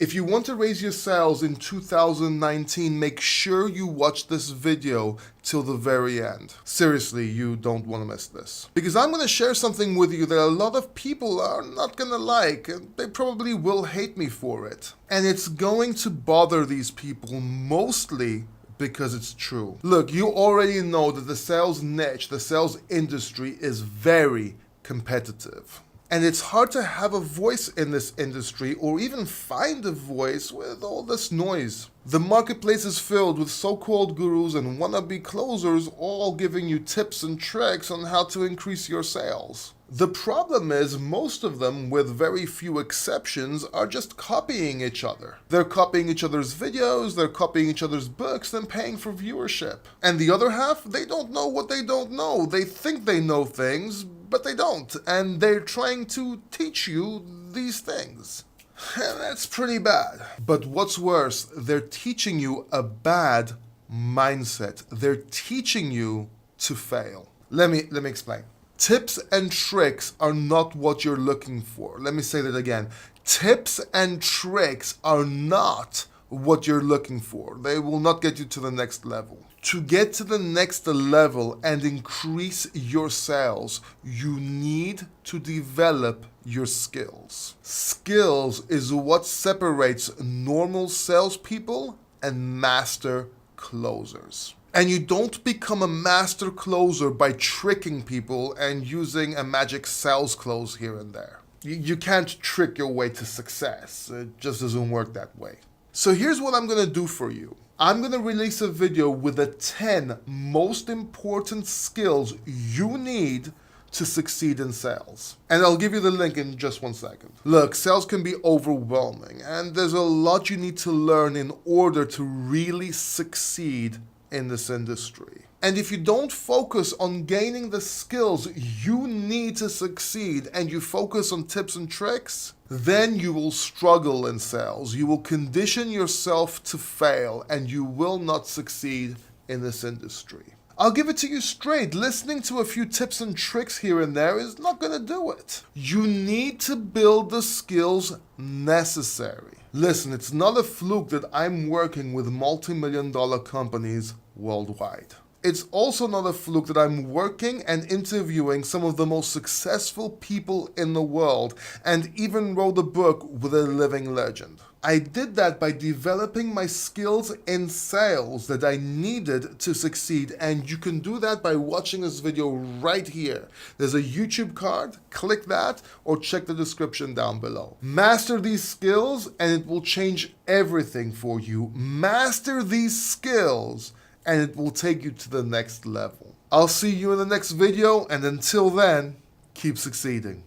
If you want to raise your sales in 2019, make sure you watch this video till the very end. Seriously, you don't want to miss this. Because I'm going to share something with you that a lot of people are not going to like, and they probably will hate me for it. And it's going to bother these people mostly because it's true. Look, you already know that the sales niche, the sales industry is very competitive. And it's hard to have a voice in this industry or even find a voice with all this noise. The marketplace is filled with so-called gurus and wannabe closers all giving you tips and tricks on how to increase your sales. The problem is most of them, with very few exceptions, are just copying each other. They're copying each other's videos, they're copying each other's books, and paying for viewership. And the other half, they don't know what they don't know. They think they know things, but they don't. And they're trying to teach you these things. And that's pretty bad. But what's worse, they're teaching you a bad mindset. They're teaching you to fail. Let me explain. Tips and tricks are not what you're looking for. Let me say that again. Tips and tricks are not what you're looking for. They will not get you to the next level. To get to the next level and increase your sales, you need to develop your skills. Skills is what separates normal salespeople and master closers. And you don't become a master closer by tricking people and using a magic sales close here and there. You can't trick your way to success. It just doesn't work that way. So here's what I'm going to do for you. I'm going to release a video with the 10 most important skills you need to succeed in sales. And I'll give you the link in just 1 second. Look, sales can be overwhelming, and there's a lot you need to learn in order to really succeed in this industry. And if you don't focus on gaining the skills you need to succeed and you focus on tips and tricks, then you will struggle in sales. You will condition yourself to fail and you will not succeed in this industry. I'll give it to you straight. Listening to a few tips and tricks here and there is not going to do it. You need to build the skills necessary. Listen, it's not a fluke that I'm working with multi-million-dollar companies worldwide. It's also not a fluke that I'm working and interviewing some of the most successful people in the world and even wrote a book with a living legend. I did that by developing my skills in sales that I needed to succeed, and you can do that by watching this video right here. There's a YouTube card, click that, or check the description down below. Master these skills and it will change everything for you. Master these skills and it will take you to the next level. I'll see you in the next video, and until then, keep succeeding.